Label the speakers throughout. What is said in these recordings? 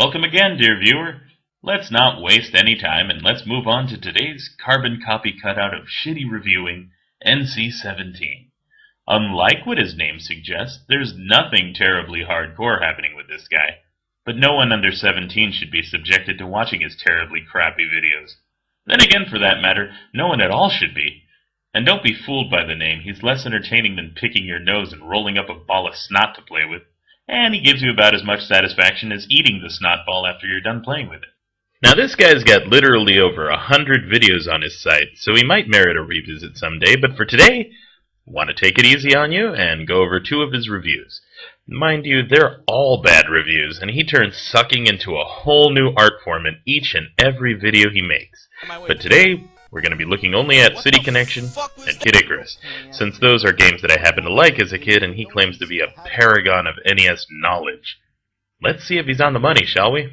Speaker 1: Welcome again, dear viewer. Let's not waste any time and let's move on to today's carbon copy cutout of shitty reviewing NC-17. Unlike what his name suggests, there's nothing terribly hardcore happening with this guy, but no one under 17 should be subjected to watching his terribly crappy videos. Then again, for that matter, no one at all should be. And don't be fooled by the name, he's less entertaining than picking your nose and rolling up a ball of snot to play with. And he gives you about as much satisfaction as eating the snot ball after you're done playing with it. Now this guy's got literally over 100 videos on his site, so he might merit a revisit someday, but for today, want to take it easy on you and go over 2 of his reviews. Mind you, they're all bad reviews, and he turns sucking into a whole new art form in each and every video he makes. But today, we're going to be looking only at City Connection and Kid Icarus, since those are games that I happen to like as a kid and he claims to be a paragon of NES knowledge. Let's see if he's on the money, shall we?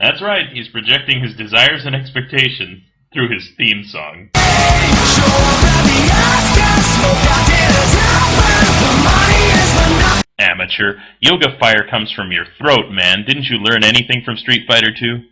Speaker 1: That's right, he's projecting his desires and expectations through his theme song. Amateur, yoga fire comes from your throat, man. Didn't you learn anything from Street Fighter 2?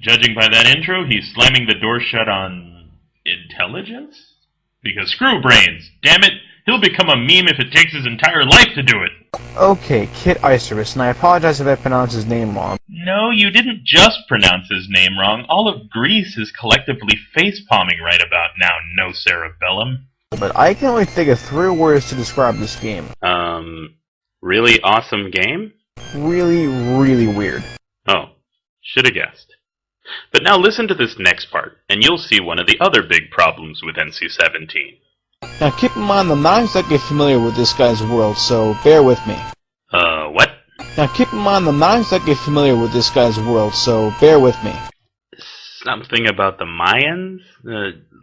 Speaker 1: Judging by that intro, he's slamming the door shut on intelligence? Because screw brains, damn it, he'll become a meme if it takes his entire life to do it.
Speaker 2: Okay, Kid Icarus, and I apologize if I pronounced his name wrong.
Speaker 1: No, you didn't just pronounce his name wrong. All of Greece is collectively face-palming right about now, no cerebellum.
Speaker 2: But I can only think of 3 words to describe this game.
Speaker 1: Really awesome game?
Speaker 2: Really, really weird.
Speaker 1: Oh, should have guessed. But now listen to this next part, and you'll see one of the other big problems with NC-17.
Speaker 2: Now keep in mind, I'm not exactly familiar with this guy's world, so bear with me.
Speaker 1: What?
Speaker 2: Now keep in mind, I'm not exactly familiar with this guy's world, so bear with me.
Speaker 1: Something about the Mayans?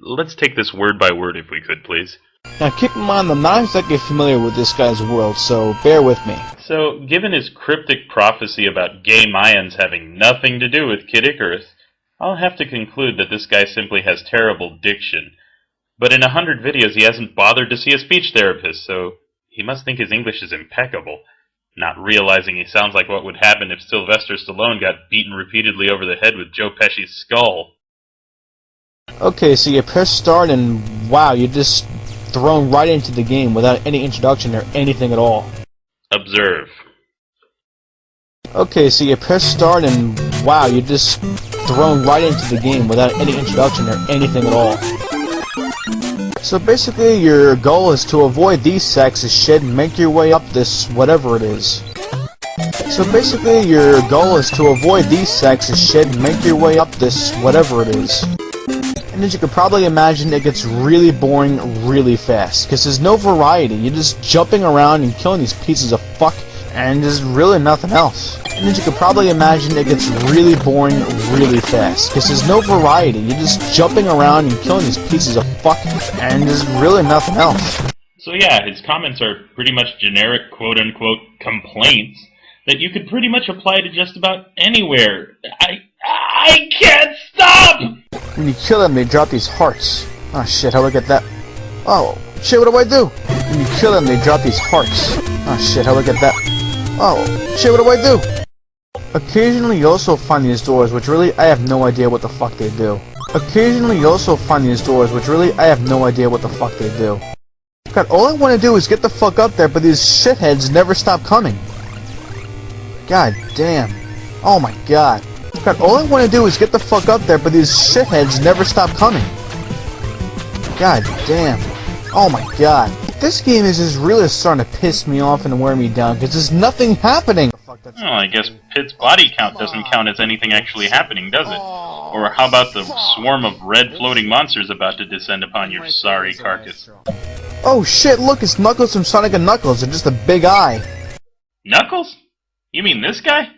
Speaker 1: Let's take this word by word if we could, please.
Speaker 2: Now keep in mind, I'm not exactly familiar with this guy's world, so bear with me.
Speaker 1: So, given his cryptic prophecy about gay Mayans having nothing to do with Kid Icarus, I'll have to conclude that this guy simply has terrible diction. But in 100 videos he hasn't bothered to see a speech therapist, so he must think his English is impeccable, not realizing he sounds like what would happen if Sylvester Stallone got beaten repeatedly over the head with Joe Pesci's skull.
Speaker 2: Okay, so you press start and wow, you're just thrown right into the game without any introduction or anything at all.
Speaker 1: Observe.
Speaker 2: Okay, so you press start and wow, you're just thrown right into the game without any introduction or anything at all. So basically, your goal is to avoid these sacks of shit and make your way up this whatever it is. So basically, your goal is to avoid these sacks of shit and make your way up this whatever it is. And as you can probably imagine, it gets really boring really fast, because there's no variety. You're just jumping around and killing these pieces of fuck, and there's really nothing else. And as you can probably imagine, it gets really boring really fast, because there's no variety. You're just jumping around and killing these pieces of fuck, and there's really nothing else.
Speaker 1: So yeah, his comments are pretty much generic quote-unquote complaints that you could pretty much apply to just about anywhere. I can't stop!
Speaker 2: When you kill them, they drop these hearts. Oh shit, how do I get that? Oh, shit, what do I do? When you kill them, they drop these hearts. Oh shit, how do I get that? Oh, shit, what do I do? Occasionally you also find these doors, which really, I have no idea what the fuck they do. Occasionally you also find these doors, which really, I have no idea what the fuck they do. God, all I want to do is get the fuck up there, but these shitheads never stop coming. God damn. Oh my god. God, all I want to do is get the fuck up there, but these shitheads never stop coming. God damn. Oh my god. This game is just really starting to piss me off and wear me down, because there's nothing happening.
Speaker 1: Oh, I guess Pit's body count doesn't count as anything actually happening, does it? Or how about the swarm of red floating monsters about to descend upon your sorry carcass?
Speaker 2: Oh shit, look, it's Knuckles from Sonic and Knuckles, and just a big eye.
Speaker 1: Knuckles? You mean this guy?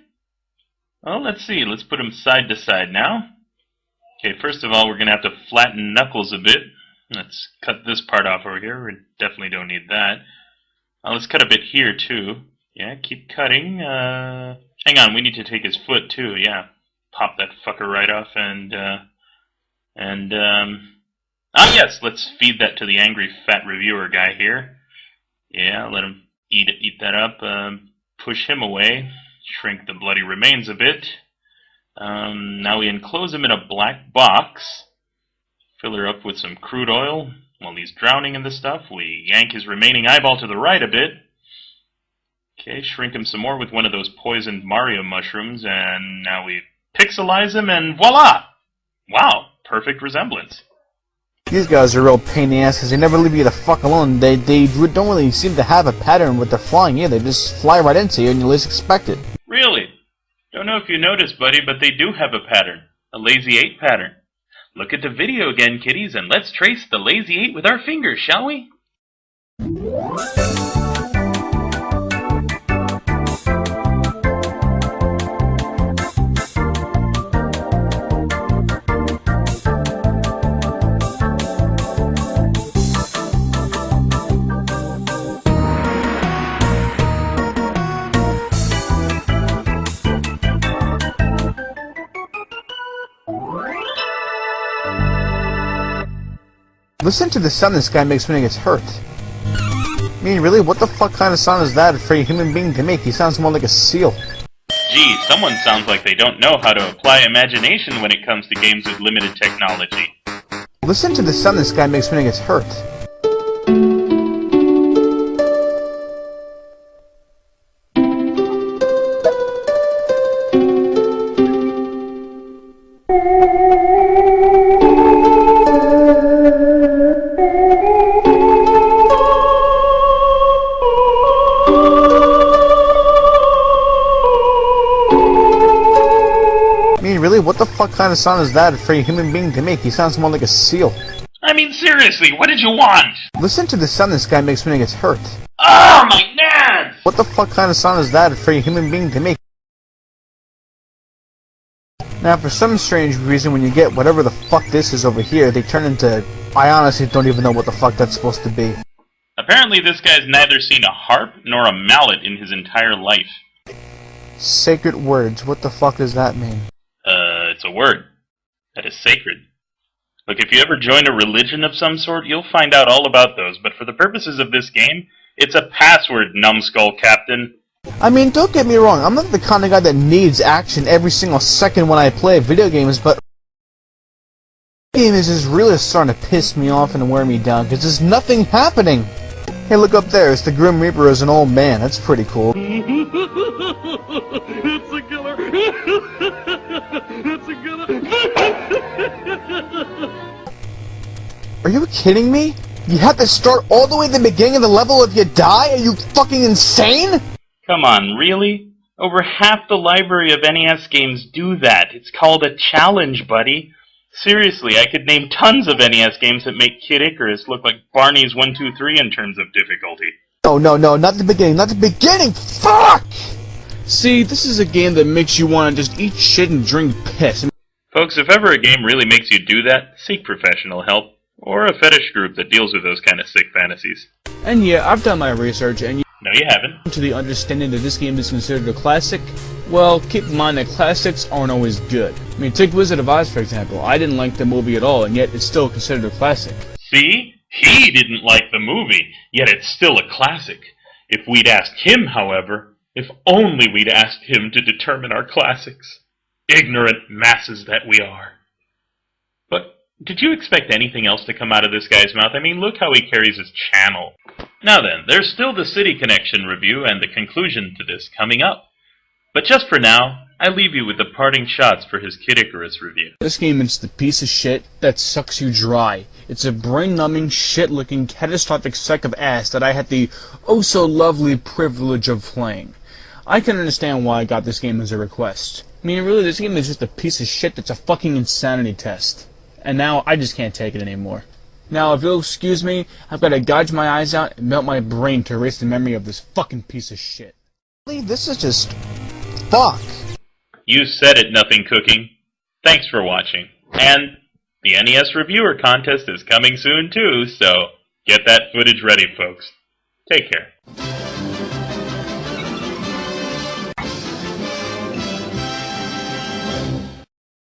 Speaker 1: Well, let's see. Let's put him side to side now. Okay, first of all, we're going to have to flatten Knuckles a bit. Let's cut this part off over here. We definitely don't need that. Let's cut a bit here, too. Yeah, keep cutting. Hang on, we need to take his foot, too, yeah. Pop that fucker right off, yes, let's feed that to the angry fat reviewer guy here. Yeah, let him eat that up. Push him away. Shrink the bloody remains a bit. Now we enclose him in a black box. Fill her up with some crude oil. While he's drowning in the stuff, we yank his remaining eyeball to the right a bit. Okay, shrink him some more with one of those poisoned Mario mushrooms, and now we pixelize him, and voila! Wow, perfect resemblance.
Speaker 2: These guys are a real pain in the ass because they never leave you the fuck alone. They don't really seem to have a pattern with their flying either. They just fly right into you and you least expect it.
Speaker 1: Really? Don't know if you noticed, buddy, but they do have a pattern. A lazy 8 pattern. Look at the video again, kiddies, and let's trace the lazy 8 with our fingers, shall we?
Speaker 2: Listen to the sound this guy makes when he gets hurt. I mean, really, what the fuck kind of sound is that for a human being to make? He sounds more like a seal.
Speaker 1: Gee, someone sounds like they don't know how to apply imagination when it comes to games with limited technology.
Speaker 2: Listen to the sound this guy makes when he gets hurt. Really, what the fuck kind of sound is that for a human being to make? He sounds more like a seal.
Speaker 1: I mean, seriously, what did you want?
Speaker 2: Listen to the sound this guy makes when he gets hurt.
Speaker 1: Oh, my nads!
Speaker 2: What the fuck kind of sound is that for a human being to make? Now, for some strange reason, when you get whatever the fuck this is over here, they turn into... I honestly don't even know what the fuck that's supposed to be.
Speaker 1: Apparently this guy's neither seen a harp nor a mallet in his entire life.
Speaker 2: Sacred words, what the fuck does that mean?
Speaker 1: It's a word that is sacred. Look, if you ever join a religion of some sort, you'll find out all about those, but for the purposes of this game, it's a password, numbskull captain.
Speaker 2: I mean, don't get me wrong, I'm not the kind of guy that needs action every single second when I play video games, but this game is just really starting to piss me off and wear me down, because there's nothing happening. Hey, look up there, it's the Grim Reaper as an old man, that's pretty cool.
Speaker 3: It's a killer! It's a killer!
Speaker 2: Are you kidding me? You have to start all the way at the beginning of the level if you die? Are you fucking insane?
Speaker 1: Come on, really? Over half the library of NES games do that. It's called a challenge, buddy. Seriously, I could name tons of NES games that make Kid Icarus look like Barney's 1-2-3 in terms of difficulty.
Speaker 2: No, not the beginning, not the beginning! Fuck! See, this is a game that makes you want to just eat shit and drink piss.
Speaker 1: Folks, if ever a game really makes you do that, seek professional help, or a fetish group that deals with those kind of sick fantasies.
Speaker 2: And yeah, I've done my research, and
Speaker 1: No, you haven't.
Speaker 2: to the understanding that this game is considered a classic, well, keep in mind that classics aren't always good. I mean, take Wizard of Oz, for example. I didn't like the movie at all, and yet it's still considered a classic.
Speaker 1: See? He didn't like the movie, yet it's still a classic. If we'd asked him, however, if only we'd asked him to determine our classics. Ignorant masses that we are. But did you expect anything else to come out of this guy's mouth? I mean, look how he carries his channel. Now then, there's still the City Connection review and the conclusion to this coming up. But just for now, I leave you with the parting shots for his Kid Icarus review.
Speaker 2: This game is the piece of shit that sucks you dry. It's a brain-numbing, shit-looking, catastrophic sack of ass that I had the oh-so-lovely privilege of playing. I can understand why I got this game as a request. I mean, really, this game is just a piece of shit that's a fucking insanity test. And now, I just can't take it anymore. Now, if you'll excuse me, I've got to gouge my eyes out and melt my brain to erase the memory of this fucking piece of shit. This is just... fuck.
Speaker 1: You said it, Nothing Cooking. Thanks for watching. And the NES Reviewer Contest is coming soon too, so get that footage ready, folks. Take care.